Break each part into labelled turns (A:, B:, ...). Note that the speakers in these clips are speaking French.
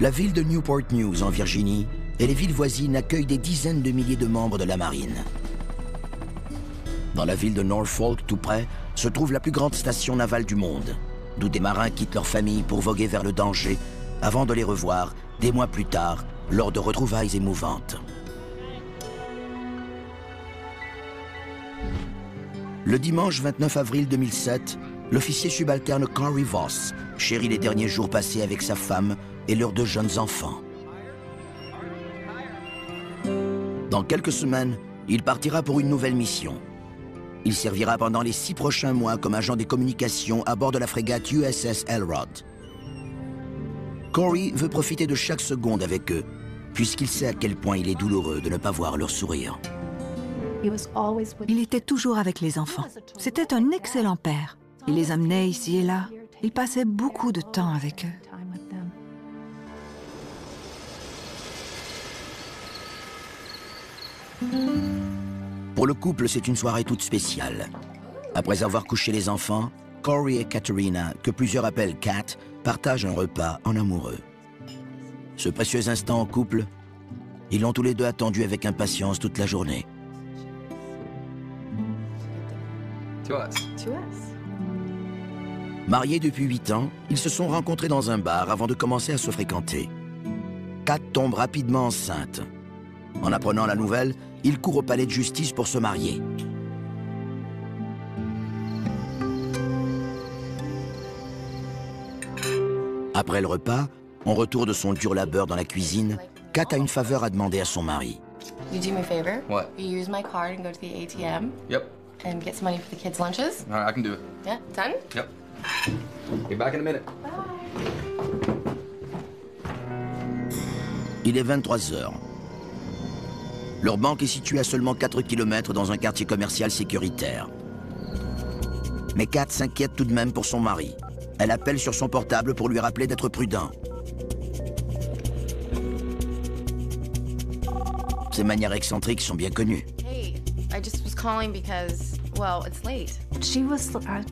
A: La ville de Newport News, en Virginie, et les villes voisines accueillent des dizaines de milliers de membres de la marine. Dans la ville de Norfolk, tout près, se trouve la plus grande station navale du monde, d'où des marins quittent leur famille pour voguer vers le danger, avant de les revoir, des mois plus tard, lors de retrouvailles émouvantes. Le dimanche 29 avril 2007, l'officier subalterne Corey Voss chérit les derniers jours passés avec sa femme et leurs 2 jeunes enfants. Dans quelques semaines, il partira pour une nouvelle mission. Il servira pendant les 6 prochains mois comme agent des communications à bord de la frégate USS Elrod. Corey veut profiter de chaque seconde avec eux, puisqu'il sait à quel point il est douloureux de ne pas voir leur sourire.
B: Il était toujours avec les enfants. C'était un excellent père. Il les amenait ici et là. Il passait beaucoup de temps avec eux.
A: Pour le couple, c'est une soirée toute spéciale. Après avoir couché les enfants, Corey et Katerina, que plusieurs appellent Kat, partagent un repas en amoureux. Ce précieux instant en couple, ils l'ont tous les deux attendu avec impatience toute la journée. Mariés depuis 8 ans, ils se sont rencontrés dans un bar avant de commencer à se fréquenter. Kat tombe rapidement enceinte. En apprenant la nouvelle, il court au palais de justice pour se marier. Après le repas, en retour de son dur labeur dans la cuisine, Kat a une faveur à demander à son mari.
C: You do me a favor?
D: What?
C: You use my card and go to the ATM.
D: Yep.
C: And get some money for the kids' lunches.
D: All right, I can do it.
C: Yeah, done?
D: Yep. Be back in a minute.
A: Il est 23 heures. Leur banque est située à seulement 4 km dans un quartier commercial sécuritaire. Mais Kat s'inquiète tout de même pour son mari. Elle appelle sur son portable pour lui rappeler d'être prudent. Ses manières excentriques sont bien connues.
C: Hey, I just was calling because, well, it's late.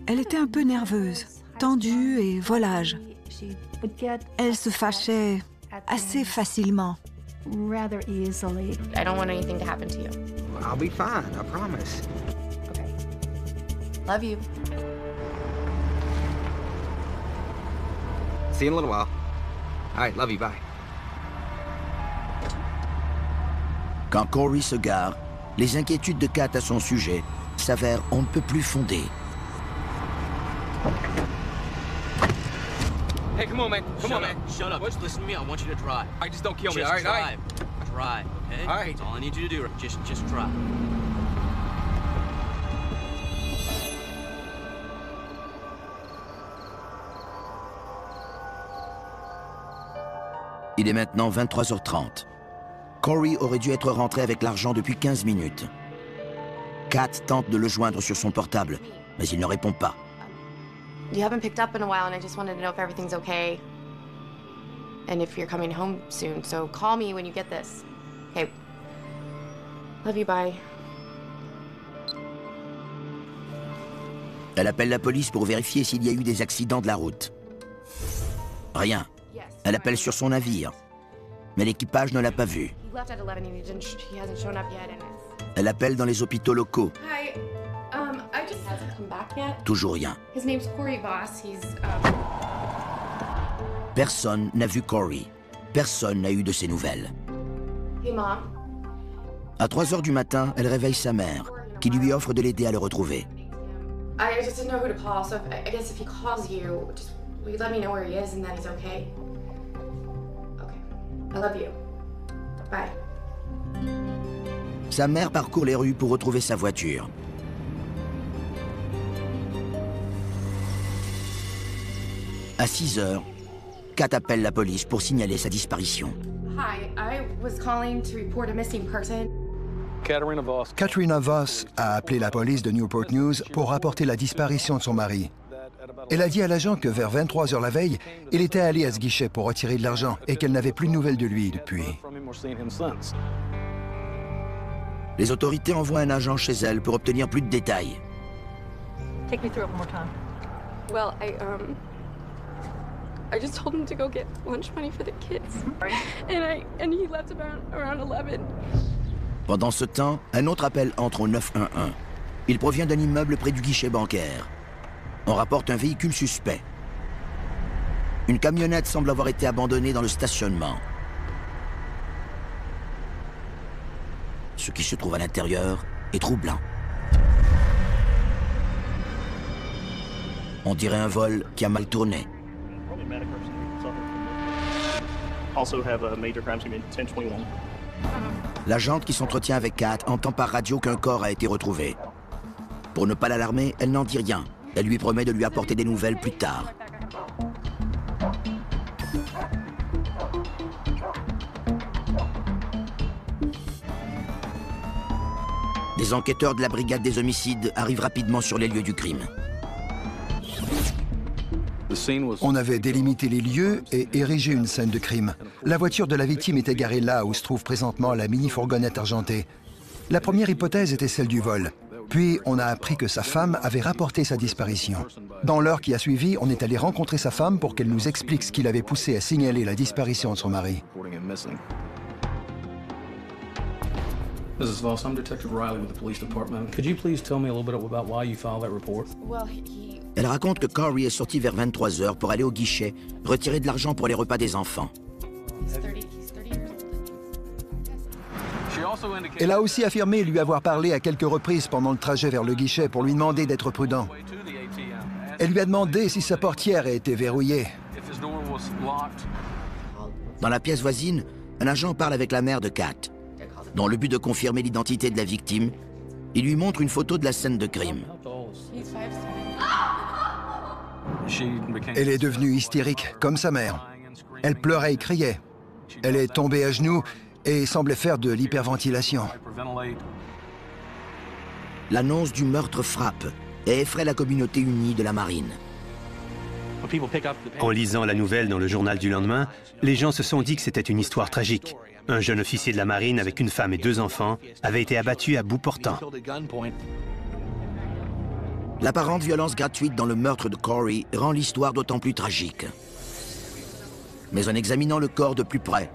B: Elle était un peu nerveuse, tendue et volage. Elle se fâchait assez facilement.
C: I don't want anything to happen to you.
D: I'll be fine, I promise.
C: Okay. Love you.
D: See you in a little while. All right, love you, bye.
A: Quand Corey se gare, les inquiétudes de Kat à son sujet s'avèrent on ne peut plus fondées.
D: Hey, come on, man. Come on, man.
E: Shut up. Just listen to me. I want you to try.
D: All right, just don't kill me,
E: Just
D: all right?
E: try. Try, okay?
D: All right.
E: That's all I need you to do. Just try.
A: Il est maintenant 23h30. Corey aurait dû être rentré avec l'argent depuis 15 minutes. Kat tente de le joindre sur son portable, mais il ne répond pas.
C: You haven't picked up in a while, and I just wanted to know if everything's okay. And if you're coming home soon, so call me when you get this. Okay. Love you, bye.
A: Elle appelle la police pour vérifier s'il y a eu des accidents de la route. Rien. Elle appelle sur son navire, mais l'équipage ne l'a pas vu.
C: He left at 11 and he hasn't shown up yet, and it's...
A: Elle appelle dans les hôpitaux locaux.
C: Hi, I just hasn't come back yet.
A: Toujours rien.
C: His name's Corey Voss. He's,
A: Personne n'a vu Corey. Personne n'a eu de ses nouvelles.
C: Hey, Mom.
A: À 3 heures du matin, elle réveille sa mère, qui lui offre de l'aider à le retrouver.
C: I just didn't know who to call, so I guess if he calls you, just will you let me know where he is and that he's okay? Okay. I love you. Bye.
A: Sa mère parcourt les rues pour retrouver sa voiture. À 6 heures, Kat appelle la police pour signaler sa disparition.
C: Hi, I was calling to report a missing person.
F: Katrina Voss a appelé la police de Newport News pour rapporter la disparition de son mari. Elle a dit à l'agent que vers 23 heures la veille, il était allé à ce guichet pour retirer de l'argent et qu'elle n'avait plus de nouvelles de lui depuis.
A: Les autorités envoient un agent chez elle pour obtenir plus de détails.
G: Take me through it one more time.
C: Well,
G: I just told him to go get lunch money for the kids. And he left around 11.
A: Pendant ce temps, un autre appel entre au 911. Il provient d'un immeuble près du guichet bancaire. On rapporte un véhicule suspect. Une camionnette semble avoir été abandonnée dans le stationnement. Ce qui se trouve à l'intérieur est troublant. On dirait un vol qui a mal tourné. L'agente qui s'entretient avec Kat entend par radio qu'un corps a été retrouvé. Pour ne pas l'alarmer, elle n'en dit rien. Elle lui promet de lui apporter des nouvelles plus tard. Des enquêteurs de la brigade des homicides arrivent rapidement sur les lieux du crime.
F: On avait délimité les lieux et érigé une scène de crime. La voiture de la victime était garée là où se trouve présentement la mini-fourgonnette argentée. La première hypothèse était celle du vol. Puis, on a appris que sa femme avait rapporté sa disparition. Dans l'heure qui a suivi, on est allé rencontrer sa femme pour qu'elle nous explique ce qui l'avait poussé à signaler la disparition de son mari.
H: Mrs. Voss, I'm Detective Riley with the police department. Could you please tell me a little bit about why you filed that report?
C: Well,
A: Elle raconte que Corey est sorti vers 23 h pour aller au guichet, retirer de l'argent pour les repas des enfants.
C: he's 30 years old.
F: Elle a aussi affirmé lui avoir parlé à quelques reprises pendant le trajet vers le guichet pour lui demander d'être prudent. Elle lui a demandé si sa portière a été verrouillée.
A: Dans la pièce voisine, un agent parle avec la mère de Kat. Dans le but de confirmer l'identité de la victime, il lui montre une photo de la scène de crime.
C: He's 5'7".
F: Elle est devenue hystérique, comme sa mère. Elle pleurait et criait. Elle est tombée à genoux et semblait faire de l'hyperventilation.
A: L'annonce du meurtre frappe et effraie la communauté unie de la marine.
I: En lisant la nouvelle dans le journal du lendemain, les gens se sont dit que c'était une histoire tragique. Un jeune officier de la marine avec une femme et 2 enfants avait été abattu à bout portant.
A: L'apparente violence gratuite dans le meurtre de Corey rend l'histoire d'autant plus tragique. Mais en examinant le corps de plus près,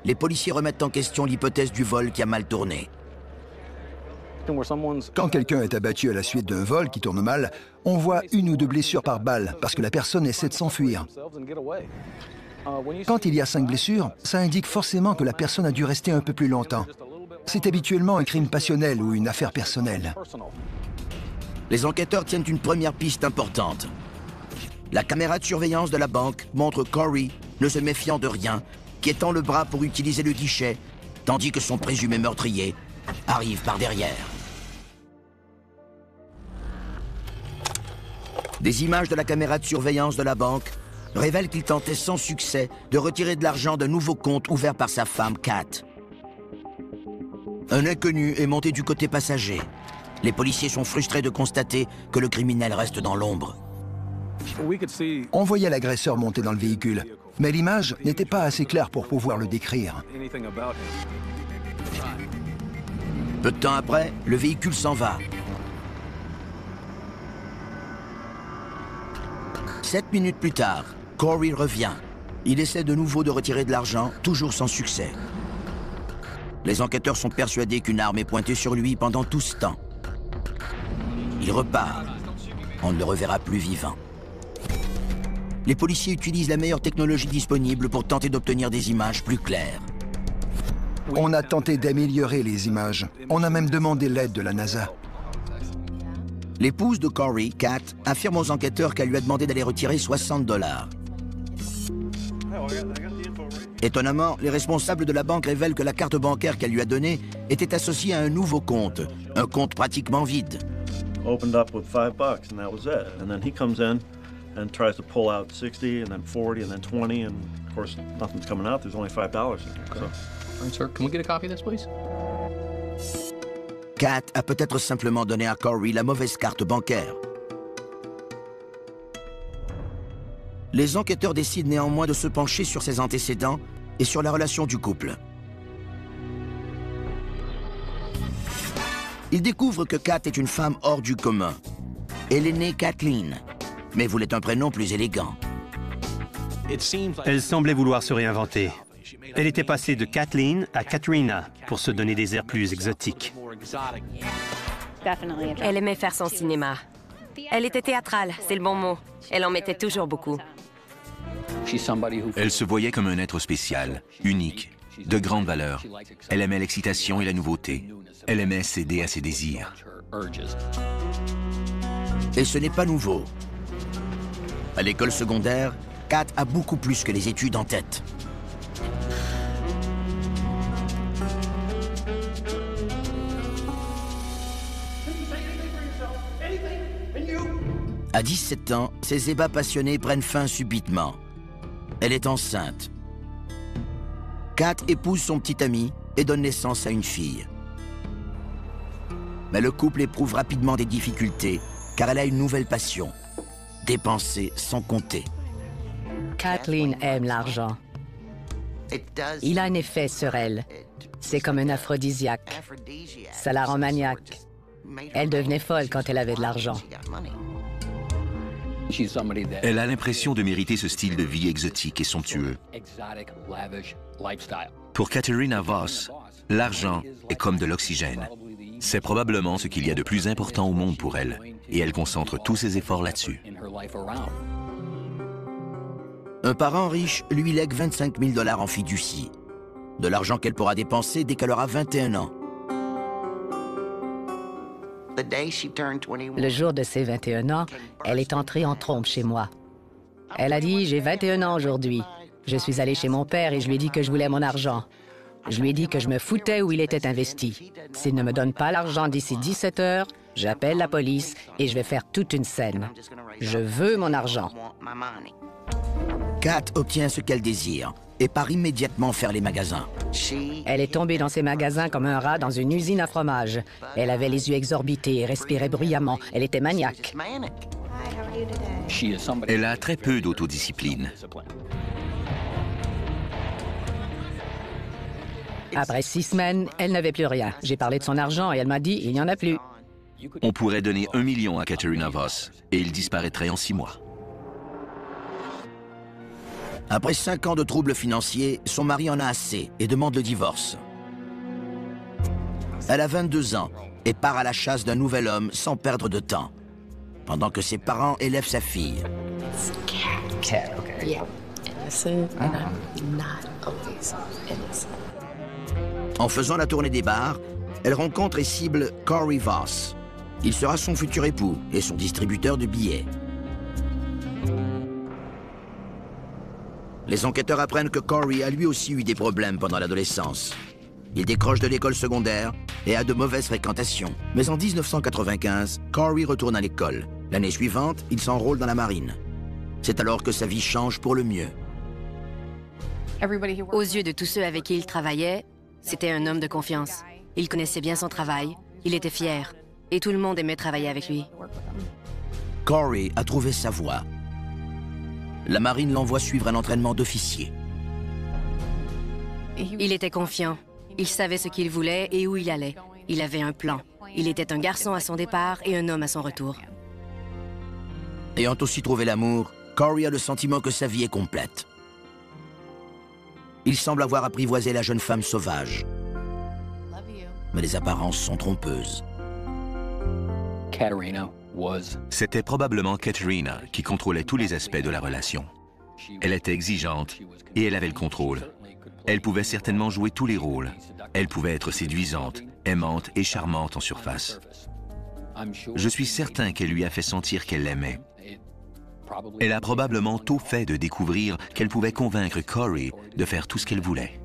A: les policiers remettent en question l'hypothèse du vol qui a mal tourné.
F: Quand quelqu'un est abattu à la suite d'un vol qui tourne mal, on voit 1 ou 2 blessures par balle parce que la personne essaie de s'enfuir. Quand il y a 5 blessures, ça indique forcément que la personne a dû rester un peu plus longtemps. C'est habituellement un crime passionnel ou une affaire personnelle.
A: Les enquêteurs tiennent une première piste importante. La caméra de surveillance de la banque montre Corey, ne se méfiant de rien, qui étend le bras pour utiliser le guichet, tandis que son présumé meurtrier arrive par derrière. Des images de la caméra de surveillance de la banque révèlent qu'il tentait sans succès de retirer de l'argent d'un nouveau compte ouvert par sa femme, Kat. Un inconnu est monté du côté passager. Les policiers sont frustrés de constater que le criminel reste dans l'ombre.
F: On voyait l'agresseur monter dans le véhicule, mais l'image n'était pas assez claire pour pouvoir le décrire.
A: Peu de temps après, le véhicule s'en va. 7 minutes plus tard, Corey revient. Il essaie de nouveau de retirer de l'argent, toujours sans succès. Les enquêteurs sont persuadés qu'une arme est pointée sur lui pendant tout ce temps. Il repart. On ne le reverra plus vivant. Les policiers utilisent la meilleure technologie disponible pour tenter d'obtenir des images plus claires.
F: On a tenté d'améliorer les images. On a même demandé l'aide de la NASA.
A: L'épouse de Corey, Kat, affirme aux enquêteurs qu'elle lui a demandé d'aller retirer 60 $. Étonnamment, les responsables de la banque révèlent que la carte bancaire qu'elle lui a donnée était associée à un nouveau compte, un compte pratiquement vide.
J: Opened up with $5 and that was it. And then he comes in and tries to pull out 60 and then 40 and then 20 and of course nothing's coming out. There's only $5 in there. So.
H: All right, sir, can we get a copy of this, please?
A: Kat a peut-être simplement donné à Corey la mauvaise carte bancaire. Les enquêteurs décident néanmoins de se pencher sur ses antécédents et sur la relation du couple. Ils découvrent que Kat est une femme hors du commun. Elle est née Kathleen, mais voulait un prénom plus élégant.
I: Elle semblait vouloir se réinventer. Elle était passée de Kathleen à Katrina pour se donner des airs plus exotiques.
K: Elle aimait faire son cinéma. Elle était théâtrale, c'est le bon mot. Elle en mettait toujours beaucoup.
L: Elle se voyait comme un être spécial, unique, de grande valeur. Elle aimait l'excitation et la nouveauté. Elle aimait céder à ses désirs.
A: Et ce n'est pas nouveau. À l'école secondaire, Kat a beaucoup plus que les études en tête. À 17 ans, ses ébats passionnés prennent fin subitement. Elle est enceinte. Kat épouse son petit ami et donne naissance à une fille. Mais le couple éprouve rapidement des difficultés, car elle a une nouvelle passion, dépenser sans compter.
M: Kathleen aime l'argent. Il a un effet sur elle. C'est comme un aphrodisiaque. Ça la rend maniaque. Elle devenait folle quand elle avait de l'argent.
L: Elle a l'impression de mériter ce style de vie exotique et somptueux. Pour Katerina Voss, l'argent est comme de l'oxygène. C'est probablement ce qu'il y a de plus important au monde pour elle, et elle concentre tous ses efforts là-dessus.
A: Un parent riche lui lègue 25 000 $ en fiducie, de l'argent qu'elle pourra dépenser dès qu'elle aura 21 ans.
M: Le jour de ses 21 ans, elle est entrée en trompe chez moi. Elle a dit « J'ai 21 ans aujourd'hui. » Je suis allée chez mon père et je lui ai dit que je voulais mon argent. Je lui ai dit que je me foutais où il était investi. S'il ne me donne pas l'argent d'ici 17 heures, j'appelle la police et je vais faire toute une scène. Je veux mon argent.
A: Kat obtient ce qu'elle désire et part immédiatement faire les magasins.
M: Elle est tombée dans ses magasins comme un rat dans une usine à fromage. Elle avait les yeux exorbités et respirait bruyamment. Elle était maniaque.
L: Elle a très peu d'autodiscipline.
M: Après 6 semaines, elle n'avait plus rien. J'ai parlé de son argent et elle m'a dit « Il n'y en a plus ».
L: On pourrait donner 1 million à Katerina Voss et il disparaîtrait en 6 mois.
A: Après 5 ans de troubles financiers, son mari en a assez et demande le divorce. Elle a 22 ans et part à la chasse d'un nouvel homme sans perdre de temps, pendant que ses parents élèvent sa fille. En faisant la tournée des bars, elle rencontre et cible Corey Voss. Il sera son futur époux et son distributeur de billets. Les enquêteurs apprennent que Corey a lui aussi eu des problèmes pendant l'adolescence. Il décroche de l'école secondaire et a de mauvaises fréquentations. Mais en 1995, Corey retourne à l'école. L'année suivante, il s'enrôle dans la marine. C'est alors que sa vie change pour le mieux.
K: Aux yeux de tous ceux avec qui il travaillait, c'était un homme de confiance. Il connaissait bien son travail, il était fier, et tout le monde aimait travailler avec lui.
A: Corey a trouvé sa voie. La marine l'envoie suivre un entraînement d'officier.
K: Il était confiant. Il savait ce qu'il voulait et où il allait. Il avait un plan. Il était un garçon à son départ et un homme à son retour.
A: Ayant aussi trouvé l'amour, Corey a le sentiment que sa vie est complète. Il semble avoir apprivoisé la jeune femme sauvage. Mais les apparences sont trompeuses.
L: C'était probablement Katerina qui contrôlait tous les aspects de la relation. Elle était exigeante et elle avait le contrôle. Elle pouvait certainement jouer tous les rôles. Elle pouvait être séduisante, aimante et charmante en surface. Je suis certain qu'elle lui a fait sentir qu'elle l'aimait. Elle a probablement tôt fait de découvrir qu'elle pouvait convaincre Corey de faire tout ce qu'elle voulait.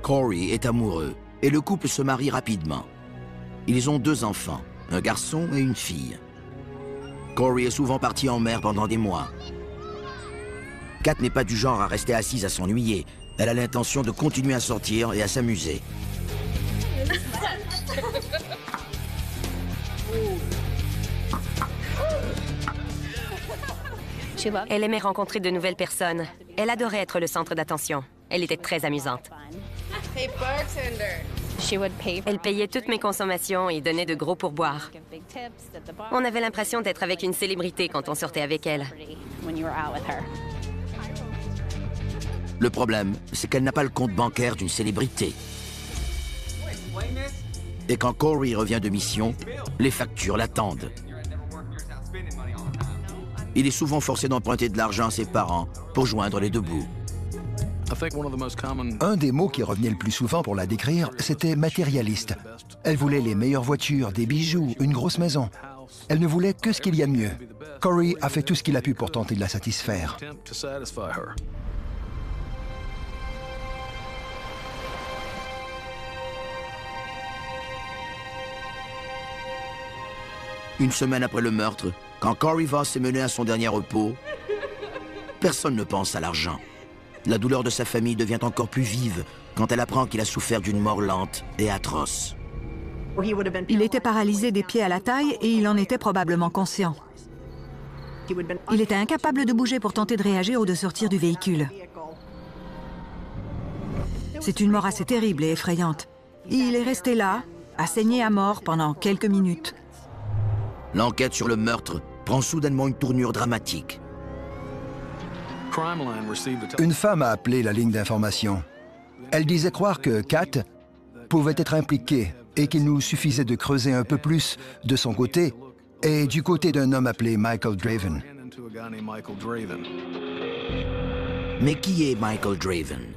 A: Corey est amoureux et le couple se marie rapidement. Ils ont 2 enfants, un garçon et une fille. Corey est souvent parti en mer pendant des mois. Kat n'est pas du genre à rester assise à s'ennuyer. Elle a l'intention de continuer à sortir et à s'amuser.
K: Elle aimait rencontrer de nouvelles personnes. Elle adorait être le centre d'attention. Elle était très amusante.
C: Hey, bartender.
K: Elle payait toutes mes consommations et donnait de gros pourboires. On avait l'impression d'être avec une célébrité quand on sortait avec elle.
A: Le problème, c'est qu'elle n'a pas le compte bancaire d'une célébrité. Et quand Corey revient de mission, les factures l'attendent. Il est souvent forcé d'emprunter de l'argent à ses parents pour joindre les deux bouts.
F: Un des mots qui revenait le plus souvent pour la décrire, c'était matérialiste. Elle voulait les meilleures voitures, des bijoux, une grosse maison. Elle ne voulait que ce qu'il y a de mieux. Corey a fait tout ce qu'il a pu pour tenter de la satisfaire.
A: Une semaine après le meurtre, quand Corey Voss est mené à son dernier repos, personne ne pense à l'argent. La douleur de sa famille devient encore plus vive quand elle apprend qu'il a souffert d'une mort lente et atroce.
B: Il était paralysé des pieds à la taille et il en était probablement conscient. Il était incapable de bouger pour tenter de réagir ou de sortir du véhicule. C'est une mort assez terrible et effrayante. Il est resté là, à saigner à mort pendant quelques minutes.
A: L'enquête sur le meurtre prend soudainement une tournure dramatique.
F: Une femme a appelé la ligne d'information. Elle disait croire que Kat pouvait être impliquée et qu'il nous suffisait de creuser un peu plus de son côté et du côté d'un homme appelé Michael Draven.
A: Mais qui est Michael Draven?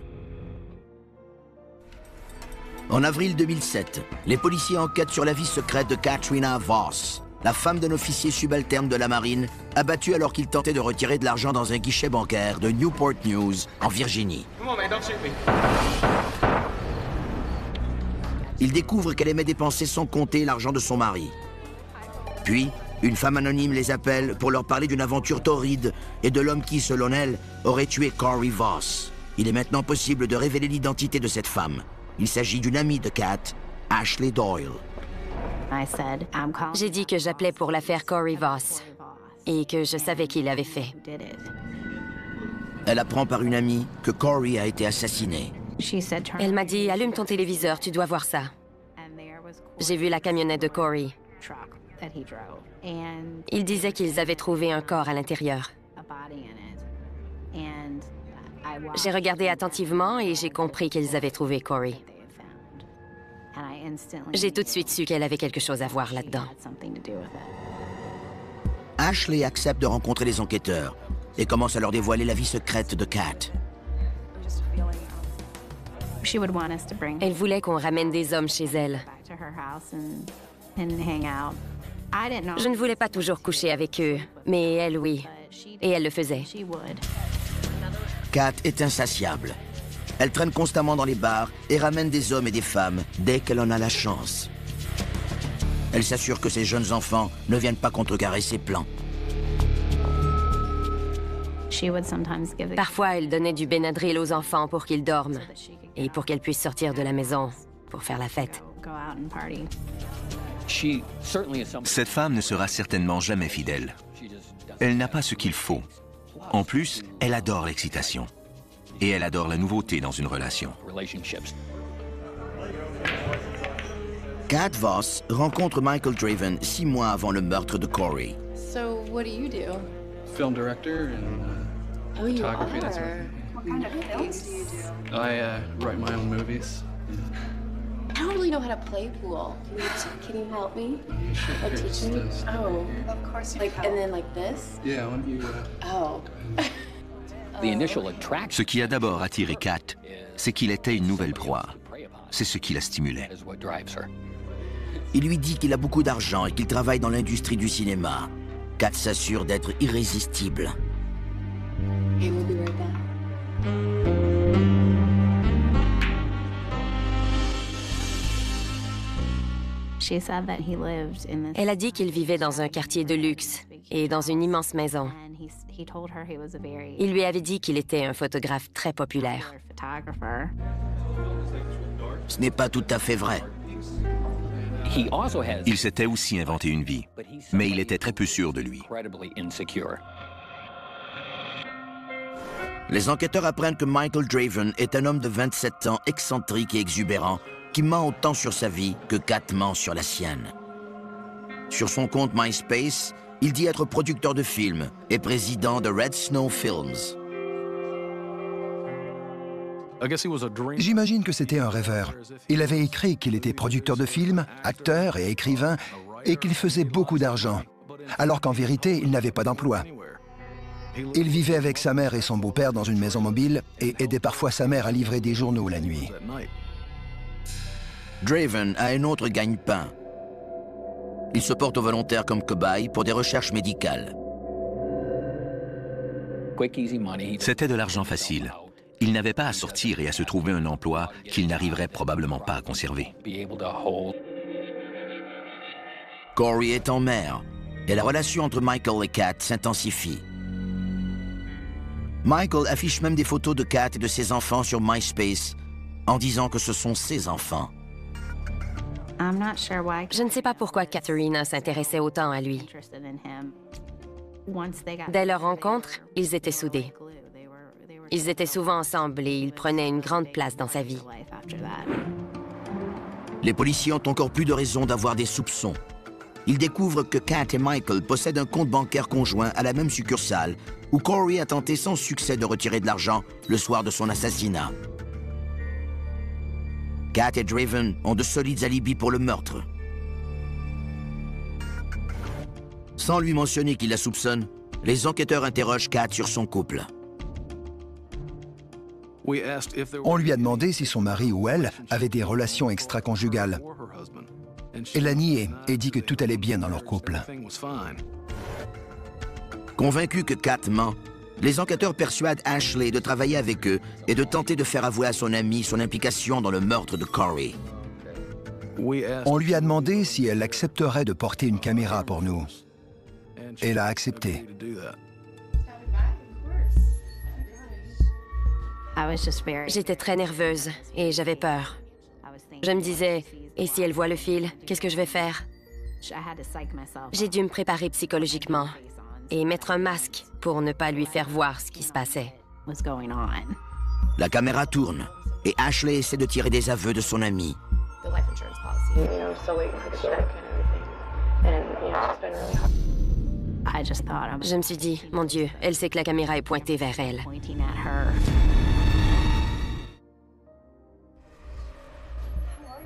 A: En avril 2007, les policiers enquêtent sur la vie secrète de Katrina Voss, la femme d'un officier subalterne de la marine, abattue alors qu'il tentait de retirer de l'argent dans un guichet bancaire de Newport News, en Virginie. Il découvre qu'elle aimait dépenser sans compter l'argent de son mari. Puis, une femme anonyme les appelle pour leur parler d'une aventure torride et de l'homme qui, selon elle, aurait tué Corey Voss. Il est maintenant possible de révéler l'identité de cette femme. Il s'agit d'une amie de Kat, Ashley Doyle.
K: J'ai dit que j'appelais pour l'affaire Corey Voss et que je savais qui l'avait fait.
A: Elle apprend par une amie que Corey a été assassiné.
K: Elle m'a dit « Allume ton téléviseur, tu dois voir ça ». J'ai vu la camionnette de Corey. Il disait qu'ils avaient trouvé un corps à l'intérieur. J'ai regardé attentivement et j'ai compris qu'ils avaient trouvé Corey. J'ai tout de suite su qu'elle avait quelque chose à voir là-dedans.
A: Ashley accepte de rencontrer les enquêteurs et commence à leur dévoiler la vie secrète de Kat.
K: Elle voulait qu'on ramène des hommes chez elle. Je ne voulais pas toujours coucher avec eux, mais elle, oui. Et elle le faisait.
A: Kat est insatiable. Elle traîne constamment dans les bars et ramène des hommes et des femmes dès qu'elle en a la chance. Elle s'assure que ses jeunes enfants ne viennent pas contrecarrer ses plans.
K: Parfois, elle donnait du Benadryl aux enfants pour qu'ils dorment et pour qu'elles puissent sortir de la maison pour faire la fête.
L: Cette femme ne sera certainement jamais fidèle. Elle n'a pas ce qu'il faut. En plus, elle adore l'excitation. Et elle adore la nouveauté dans une relation.
A: Kat Voss rencontre Michael Draven 6 mois avant le meurtre de Corey.
C: So, what do you do?
H: Film director and photography, that sort of thing.
C: What kind of films do you do?
H: I write my own movies.
C: I don't really know how to play pool. Can you help me? Like teach me? Oh, of course you can. And then like this?
H: Yeah, why don't you...
C: Oh.
L: Ce qui a d'abord attiré Kat, c'est qu'il était une nouvelle proie. C'est ce qui la stimulait.
A: Il lui dit qu'il a beaucoup d'argent et qu'il travaille dans l'industrie du cinéma. Kat s'assure d'être irrésistible.
C: Hey, we'll be right back.
K: Elle a dit qu'il vivait dans un quartier de luxe et dans une immense maison. Il lui avait dit qu'il était un photographe très populaire.
A: Ce n'est pas tout à fait vrai.
L: Il s'était aussi inventé une vie, mais il était très peu sûr de lui.
A: Les enquêteurs apprennent que Michael Draven est un homme de 27 ans, excentrique et exubérant, qui ment autant sur sa vie que Kat ment sur la sienne. Sur son compte MySpace, il dit être producteur de films et président de Red Snow Films.
F: J'imagine que c'était un rêveur. Il avait écrit qu'il était producteur de films, acteur et écrivain, et qu'il faisait beaucoup d'argent, alors qu'en vérité, il n'avait pas d'emploi. Il vivait avec sa mère et son beau-père dans une maison mobile et aidait parfois sa mère à livrer des journaux la nuit.
A: Draven a un autre gagne-pain. Il se porte volontaire comme cobaye pour des recherches médicales.
L: C'était de l'argent facile. Il n'avait pas à sortir et à se trouver un emploi qu'il n'arriverait probablement pas à conserver.
A: Corey est en mer et la relation entre Michael et Kat s'intensifie. Michael affiche même des photos de Kat et de ses enfants sur MySpace en disant que ce sont ses enfants.
K: Je ne sais pas pourquoi Katerina s'intéressait autant à lui. Dès leur rencontre, ils étaient soudés. Ils étaient souvent ensemble et ils prenaient une grande place dans sa vie.
A: Les policiers ont encore plus de raisons d'avoir des soupçons. Ils découvrent que Kat et Michael possèdent un compte bancaire conjoint à la même succursale où Corey a tenté sans succès de retirer de l'argent le soir de son assassinat. Kat et Draven ont de solides alibis pour le meurtre. Sans lui mentionner qu'il la soupçonne, les enquêteurs interrogent Kat sur son couple.
F: On lui a demandé si son mari ou elle avait des relations extra-conjugales. Elle a nié et dit que tout allait bien dans leur couple.
A: Convaincus que Kat ment, les enquêteurs persuadent Ashley de travailler avec eux et de tenter de faire avouer à son ami son implication dans le meurtre de Corey.
F: On lui a demandé si elle accepterait de porter une caméra pour nous. Elle a accepté.
K: J'étais très nerveuse et j'avais peur. Je me disais, et si elle voit le fil, qu'est-ce que je vais faire? J'ai dû me préparer psychologiquement et mettre un masque pour ne pas lui faire voir ce qui se passait.
A: La caméra tourne et Ashley essaie de tirer des aveux de son ami.
K: Je me suis dit, mon Dieu, elle sait que la caméra est pointée vers elle.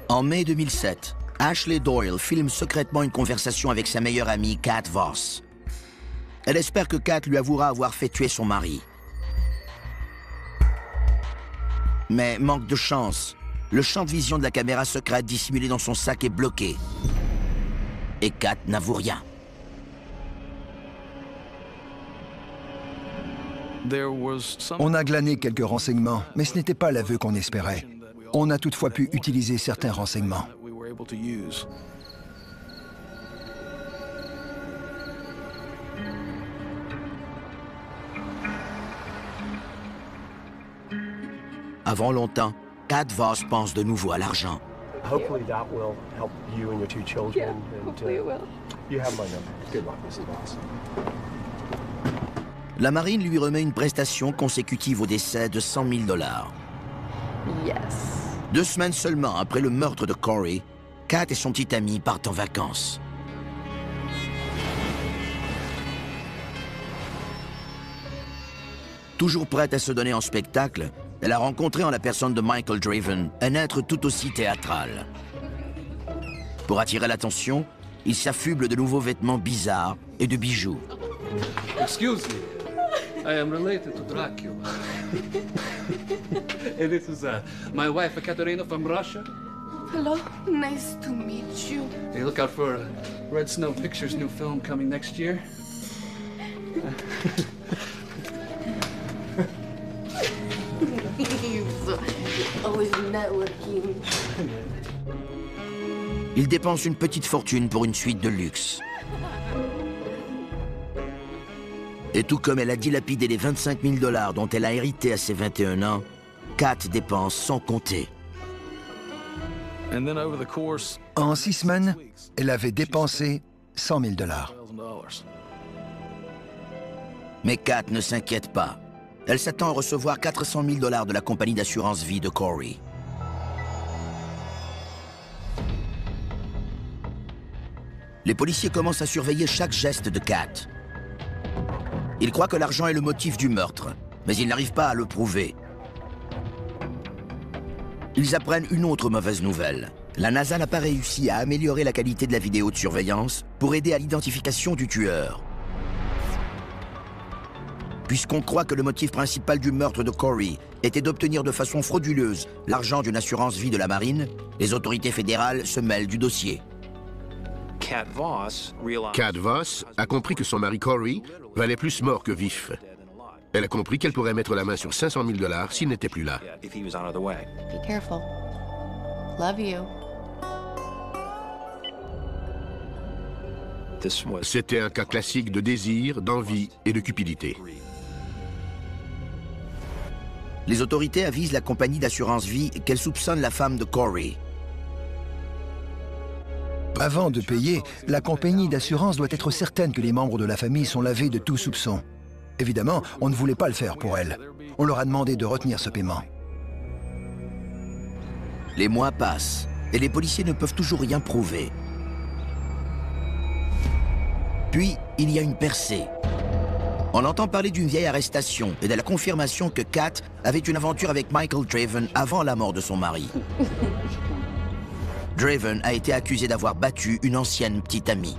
A: En mai 2007, Ashley Doyle filme secrètement une conversation avec sa meilleure amie, Kat Voss. Elle espère que Kat lui avouera avoir fait tuer son mari. Mais manque de chance, le champ de vision de la caméra secrète dissimulée dans son sac est bloqué. Et Kat n'avoue rien.
F: On a glané quelques renseignements, mais ce n'était pas l'aveu qu'on espérait. On a toutefois pu utiliser certains renseignements.
A: Avant longtemps, Kat Voss pense de nouveau à l'argent.
N: Hopefully that will help you and your two children.
G: Yeah, hopefully it will.
N: You have my number. Good luck, Mrs. Voss.
A: La marine lui remet une prestation consécutive au décès de 100 000 $.
G: Yes.
A: 2 semaines seulement après le meurtre de Corey, Kat et son petit ami partent en vacances. Toujours prête à se donner en spectacle, elle a rencontré en la personne de Michael Draven un être tout aussi théâtral. Pour attirer l'attention, il s'affuble de nouveaux vêtements bizarres et de bijoux.
H: Excuse me. I am related to Dracula. And this is my wife, Katerina from Russia.
G: Hello, nice to meet you.
H: Hey, look out for Red Snow Pictures' new film coming next year.
G: Always networking.
A: Il dépense une petite fortune pour une suite de luxe. Et tout comme elle a dilapidé les 25 000 $ dont elle a hérité à ses 21 ans, Kat dépense sans compter.
F: En 6 semaines, elle avait dépensé 100 000 $.
A: Mais Kat ne s'inquiète pas. Elle s'attend à recevoir 400 000 $ de la compagnie d'assurance vie de Corey. les policiers commencent à surveiller chaque geste de Kat. Ils croient que l'argent est le motif du meurtre, mais ils n'arrivent pas à le prouver. Ils apprennent une autre mauvaise nouvelle. La NASA n'a pas réussi à améliorer la qualité de la vidéo de surveillance pour aider à l'identification du tueur. Puisqu'on croit que le motif principal du meurtre de Corey était d'obtenir de façon frauduleuse l'argent d'une assurance vie de la marine, les autorités fédérales se mêlent du dossier.
O: Kat Voss a compris que son mari Corey valait plus mort que vif. Elle a compris qu'elle pourrait mettre la main sur 500 000 $ s'il n'était plus là.
C: Be careful. Love you.
O: C'était un cas classique de désir, d'envie et de cupidité.
A: Les autorités avisent la compagnie d'assurance vie qu'elle soupçonne la femme de Corey.
F: Avant de payer, la compagnie d'assurance doit être certaine que les membres de la famille sont lavés de tout soupçon. Évidemment, on ne voulait pas le faire pour elle. On leur a demandé de retenir ce paiement.
A: Les mois passent et les policiers ne peuvent toujours rien prouver. Puis, il y a une percée. On entend parler d'une vieille arrestation et de la confirmation que Kat avait une aventure avec Michael Draven avant la mort de son mari. Draven a été accusé d'avoir battu une ancienne petite amie.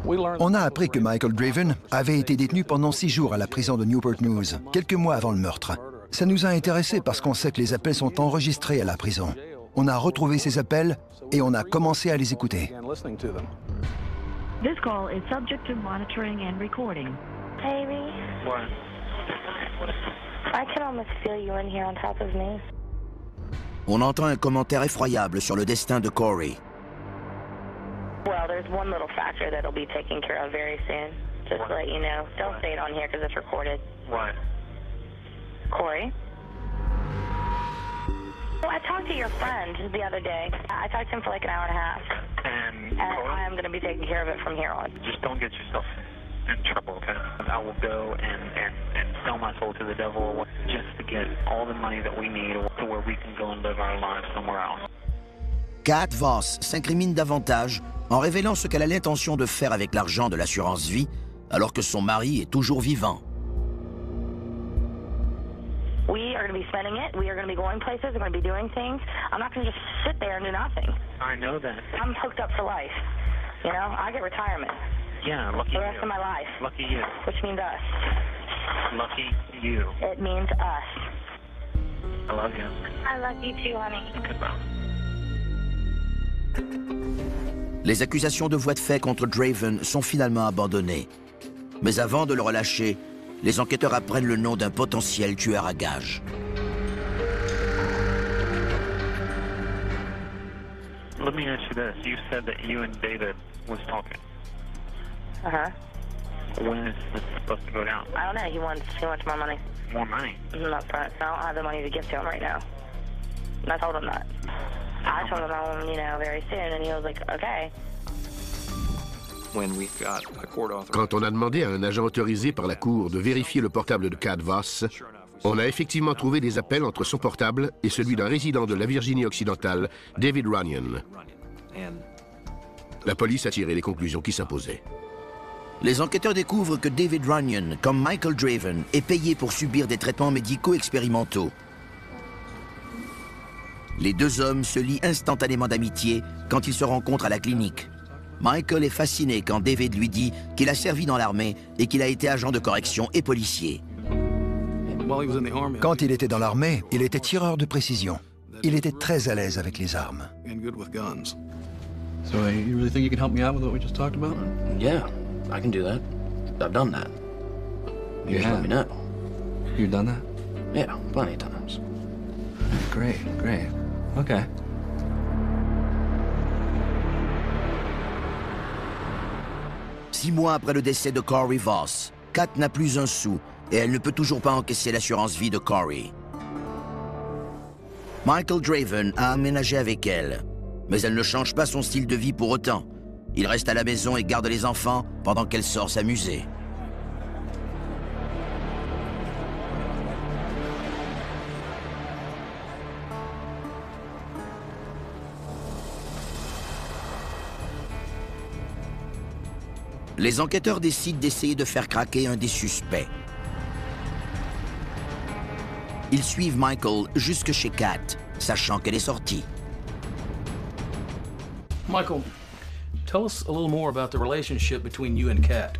F: On a appris que Michael Draven avait été détenu pendant 6 jours à la prison de Newport News, quelques mois avant le meurtre. Ça nous a intéressés parce qu'on sait que les appels sont enregistrés à la prison. On a retrouvé ces appels et on a commencé à les écouter.
P: This call is subject to monitoring and recording.
Q: Baby.
D: What?
Q: I can almost feel you in here on top of me.
A: On entend un commentaire effroyable sur le destin de Corey.
Q: Well, there's one little factor that'll be taken care of very soon. Just to let you know. Don't say it on here because it's recorded.
D: What?
Q: Corey? Well, I talked to your friend the other day. I talked to him for like an hour and a half.
D: And
Q: I'm going to be taking care of it from here on.
D: just don't get yourself in trouble, okay? I will go and sell my soul to the devil just to get all the money that we need to where we can go and live our lives somewhere else.
A: Kat Voss s'incrimine davantage en révélant ce qu'elle a l'intention de faire avec l'argent de l'assurance vie alors que son mari est toujours vivant.
Q: We are going to be spending it. We are going to be going places. We're going to be doing things. I'm not going to just sit there and do nothing.
D: I know that.
Q: I'm hooked up for life. You know, I get retirement.
D: Yeah, lucky
Q: The rest
D: you.
Q: of my life.
D: Lucky you.
Q: Which means us.
D: Lucky you.
Q: It means us.
D: I love you.
Q: I love you too, honey.
D: Goodbye.
A: Les accusations de voies de fait contre Draven sont finalement abandonnées. Mais avant de le relâcher, les enquêteurs apprennent le nom d'un potentiel tueur à gages.
D: Let me ask you this. You said that you and David was talking.
Q: Uh-huh.
D: When is this supposed to go down?
Q: I don't know. He wants more money.
D: More money?
Q: Not front. I don't have the money to give to him right now. And I told him that. I told him I want, you know, very soon, and he was like, okay.
O: Quand on a demandé à un agent autorisé par la Cour de vérifier le portable de Kat Voss, on a effectivement trouvé des appels entre son portable et celui d'un résident de la Virginie occidentale, David Runyon. La police a tiré les conclusions qui s'imposaient.
A: Les enquêteurs découvrent que David Runyon, comme Michael Draven, est payé pour subir des traitements médicaux expérimentaux. Les deux hommes se lient instantanément d'amitié quand ils se rencontrent à la clinique. Michael est fasciné quand David lui dit qu'il a servi dans l'armée et qu'il a été agent de correction et policier.
F: Quand il était dans l'armée, il était tireur de précision. Il était très à l'aise avec les armes.
H: So you really think you can help me out with what we just talked about?
E: Yeah, I can do that. I've done that. You just let me know.
H: You've done that?
E: Yeah, plenty of times.
H: Great, great. Okay.
A: Six mois après le décès de Corey Voss, Kat n'a plus un sou et elle ne peut toujours pas encaisser l'assurance vie de Corey. Michael Draven a aménagé avec elle, mais elle ne change pas son style de vie pour autant. Il reste à la maison et garde les enfants pendant qu'elle sort s'amuser. Les enquêteurs décident d'essayer de faire craquer un des suspects. Ils suivent Michael jusque chez Kat, sachant qu'elle est sortie.
H: Michael, tell us a little more about the relationship between you and Kat.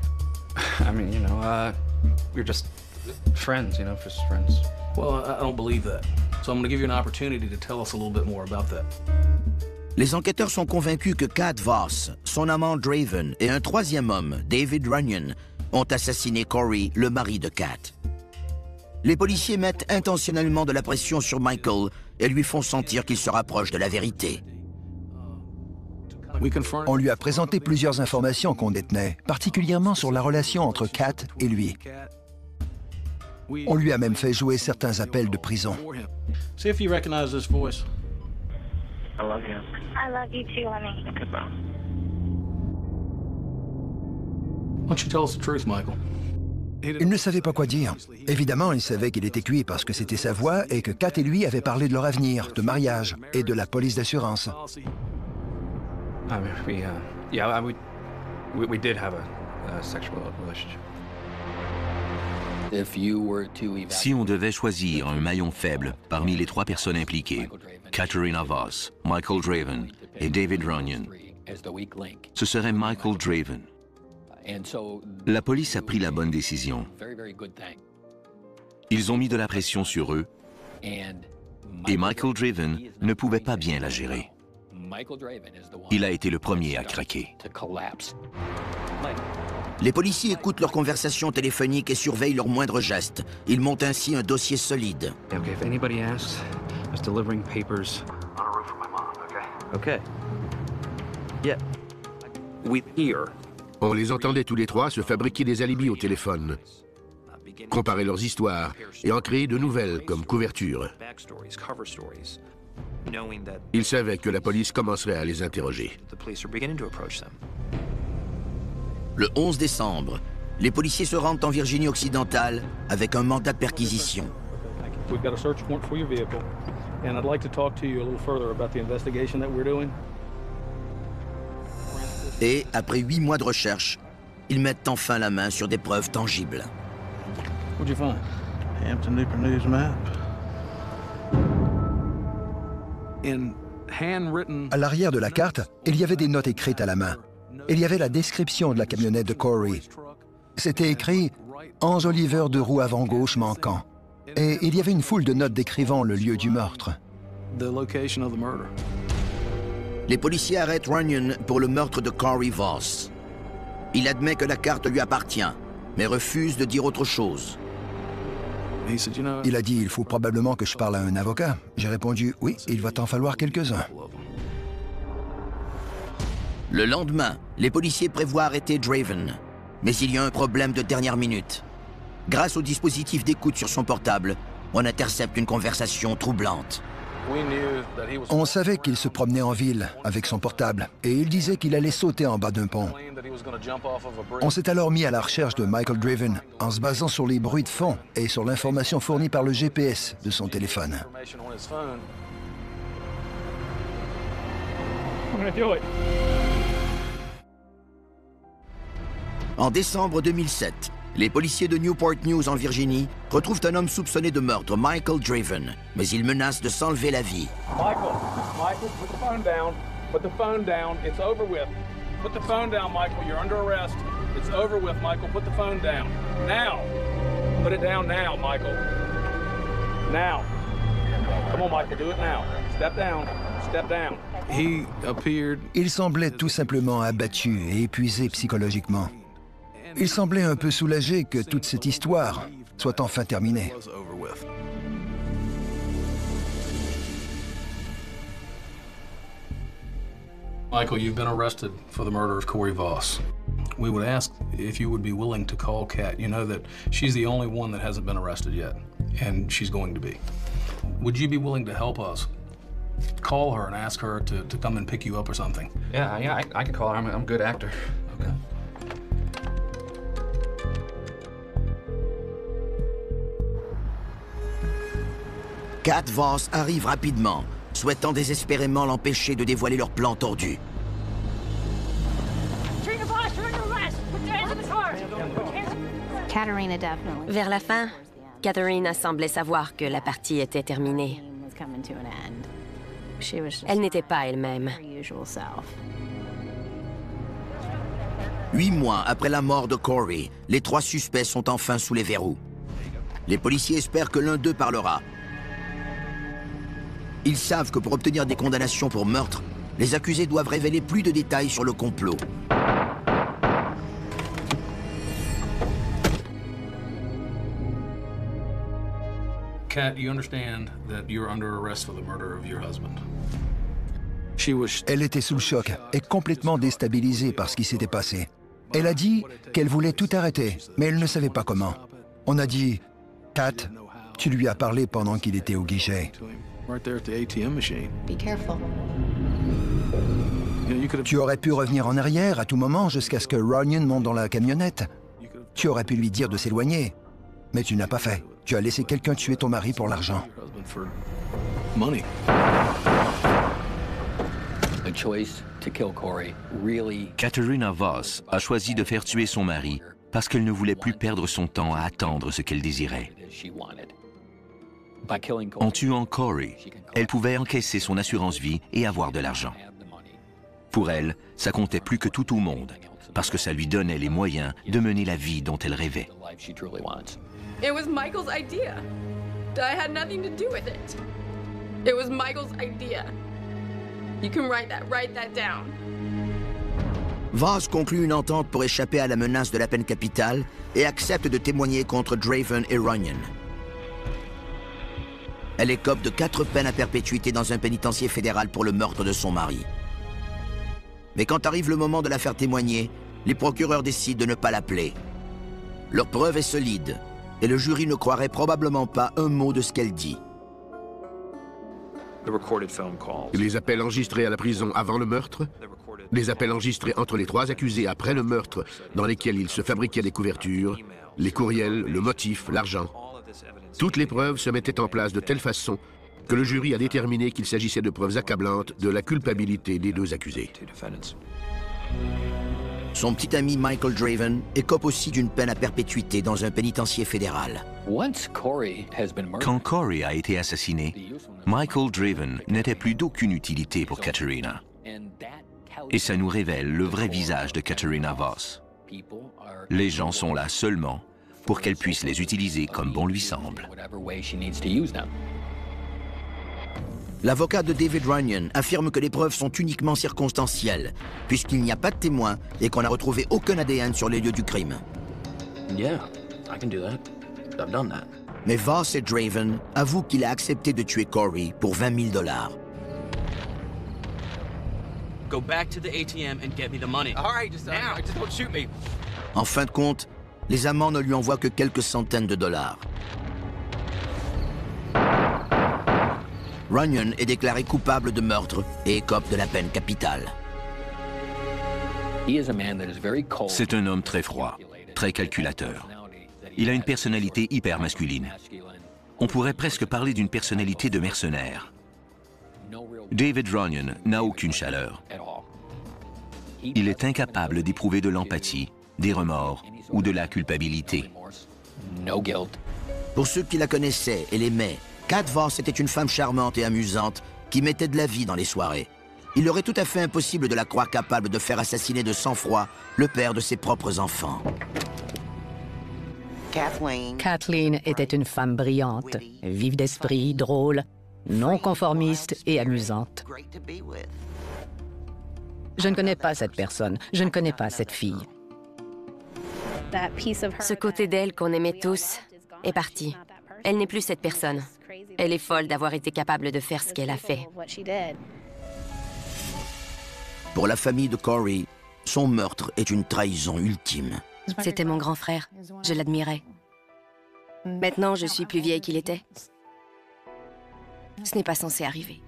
E: I mean, we're just friends, just friends.
H: Well, I don't believe that. So I'm going to give you an opportunity to tell us a little bit more about that.
A: Les enquêteurs sont convaincus que Kat Voss, son amant Draven et un troisième homme, David Runyon, ont assassiné Corey, le mari de Kat. Les policiers mettent intentionnellement de la pression sur Michael et lui font sentir qu'il se rapproche de la vérité.
F: On lui a présenté plusieurs informations qu'on détenait, particulièrement sur la relation entre Kat et lui. On lui a même fait jouer certains appels de prison.
H: See if you recognize this voice.
D: I love you.
Q: I love you too, honey.
D: Goodbye.
H: Why don't you tell us the truth, Michael?
F: Il ne savait pas quoi dire. Évidemment, il savait qu'il était cuit parce que c'était sa voix et que Kat et lui avaient parlé de leur avenir, de mariage et de la police d'assurance.
E: I mean, we did have a sexual relationship.
L: Si on devait choisir un maillon faible parmi les trois personnes impliquées, Katerina Voss, Michael Draven et David Runyon, ce serait Michael Draven. La police a pris la bonne décision. Ils ont mis de la pression sur eux et Michael Draven ne pouvait pas bien la gérer. Il a été le premier à craquer.
A: Les policiers écoutent leurs conversations téléphoniques et surveillent leurs moindres gestes. Ils montent ainsi un dossier solide.
E: Okay, if anybody asks, I was delivering papers.
D: On a roof for my mom, okay?
E: Okay. Yeah. We hear.
O: On les entendait tous les trois se fabriquer des alibis au téléphone, comparer leurs histoires et en créer de nouvelles comme couverture. Ils savaient que la police commencerait à les interroger.
A: Le 11 décembre, les policiers se rendent en Virginie occidentale avec un mandat de perquisition.
H: We've got a search warrant for your vehicle, and I'd like to talk to you a little further about the investigation that we're doing.
A: Et, après 8 mois de recherche, ils mettent enfin la main sur des preuves tangibles.
H: What'd you find?
R: Hampton Newport News map.
H: In handwritten...
F: À l'arrière de la carte, il y avait des notes écrites à la main. Il y avait la description de la camionnette de Corey. C'était écrit « enjoliveur de roue avant gauche manquant ». Et il y avait une foule de notes décrivant le lieu du meurtre.
A: Les policiers arrêtent Runyon pour le meurtre de Corey Voss. Il admet que la carte lui appartient, mais refuse de dire autre chose.
F: Il a dit « il faut probablement que je parle à un avocat ». J'ai répondu « oui, il va t'en falloir quelques-uns ».
A: Le lendemain, les policiers prévoient arrêter Draven. Mais il y a un problème de dernière minute. Grâce au dispositif d'écoute sur son portable, on intercepte une conversation troublante.
F: On savait qu'il se promenait en ville avec son portable et il disait qu'il allait sauter en bas d'un pont. On s'est alors mis à la recherche de Michael Draven en se basant sur les bruits de fond et sur l'information fournie par le GPS de son téléphone.
A: En décembre 2007, les policiers de Newport News en Virginie retrouvent un homme soupçonné de meurtre, Michael Draven, mais il menace de s'enlever la vie.
H: Michael, put the phone down. Put the phone down. It's over with. Put the phone down, Michael. You're under arrest. It's over with, Michael. Put the phone down. Now. Put it down now, Michael. Now. Come on, Michael, do it now. Step down. Step down. He appeared...
F: Il semblait tout simplement abattu et épuisé psychologiquement. Il semblait un peu soulagé que toute cette histoire soit enfin terminée.
H: Michael, you've been arrested for the murder of Corey Voss. We would ask if you would be willing to call Kat. You know that she's the only one that hasn't been arrested yet, and she's going to be. Would you be willing to help us? Call her and ask her to come and pick you up or something.
E: Yeah, I can call her. I'm a good actor.
H: Okay.
A: Kat Voss arrive rapidement, souhaitant désespérément l'empêcher de dévoiler leur plan tordu.
S: Trina Voss,
K: Vers la fin, Katerina semblait savoir que la partie était terminée. Elle n'était pas elle-même.
A: 8 mois après la mort de Corey, les 3 suspects sont enfin sous les verrous. Les policiers espèrent que l'un d'eux parlera. Ils savent que pour obtenir des condamnations pour meurtre, les accusés doivent révéler plus de détails sur le complot.
H: Kat, you understand that you're under arrest for the murder of your husband.
F: Elle était sous le choc et complètement déstabilisée par ce qui s'était passé. Elle a dit qu'elle voulait tout arrêter, mais elle ne savait pas comment. On a dit, « Kat, tu lui as parlé pendant qu'il était au guichet.
C: Be careful.
F: Tu aurais pu revenir en arrière à tout moment jusqu'à ce que Runyon monte dans la camionnette. Tu aurais pu lui dire de s'éloigner, mais tu n'as pas fait. Tu as laissé quelqu'un tuer ton mari pour l'argent. »
L: Katerina Voss a choisi de faire tuer son mari parce qu'elle ne voulait plus perdre son temps à attendre ce qu'elle désirait. En tuant Corey, elle pouvait encaisser son assurance-vie et avoir de l'argent. Pour elle, ça comptait plus que tout au monde, parce que ça lui donnait les moyens de mener la vie dont elle rêvait.
G: It was Michael's idea. I had nothing to do with it. It was Michael's idea. You can write that down.
A: Voss conclut une entente pour échapper à la menace de la peine capitale et accepte de témoigner contre Draven et Runyon. Elle écope de 4 peines à perpétuité dans un pénitencier fédéral pour le meurtre de son mari. Mais quand arrive le moment de la faire témoigner, les procureurs décident de ne pas l'appeler. Leur preuve est solide, et le jury ne croirait probablement pas un mot de ce qu'elle dit.
O: Les appels enregistrés à la prison avant le meurtre, les appels enregistrés entre les 3 accusés après le meurtre, dans lesquels ils se fabriquaient des couvertures, les courriels, le motif, l'argent. Toutes les preuves se mettaient en place de telle façon que le jury a déterminé qu'il s'agissait de preuves accablantes de la culpabilité des 2 accusés.
A: Son petit ami Michael Draven écope aussi d'une peine à perpétuité dans un pénitencier fédéral.
L: Quand Corey a été assassiné, Michael Draven n'était plus d'aucune utilité pour Katerina. Et ça nous révèle le vrai visage de Katerina Voss. Les gens sont là seulement pour qu'elle puisse les utiliser comme bon lui semble.
A: L'avocat de David Runyon affirme que les preuves sont uniquement circonstancielles, puisqu'il n'y a pas de témoins et qu'on n'a retrouvé aucun ADN sur les lieux du crime. Mais Voss et Draven avouent qu'il a accepté de tuer Corey pour $20 000.
S: Go back to the ATM and get me the money. All right, just don't shoot me.
A: En fin de compte, les amants ne lui envoient que quelques centaines de dollars. Runyon est déclaré coupable de meurtre et écope de la peine capitale.
L: C'est un homme très froid, très calculateur. Il a une personnalité hyper masculine. On pourrait presque parler d'une personnalité de mercenaire. David Runyon n'a aucune chaleur. Il est incapable d'éprouver de l'empathie, des remords ou de la culpabilité.
A: Pour ceux qui la connaissaient et l'aimaient, Kat Voss était une femme charmante et amusante qui mettait de la vie dans les soirées. Il leur est tout à fait impossible de la croire capable de faire assassiner de sang-froid le père de ses propres enfants.
M: Kathleen était une femme brillante, vive d'esprit, drôle, non conformiste et amusante. Je ne connais pas cette personne, je ne connais pas cette fille.
K: Ce côté d'elle qu'on aimait tous est parti. Elle n'est plus cette personne. Elle est folle d'avoir été capable de faire ce qu'elle a fait.
A: Pour la famille de Corey, son meurtre est une trahison ultime.
K: C'était mon grand frère. Je l'admirais. Maintenant, je suis plus vieille qu'il était. Ce n'est pas censé arriver.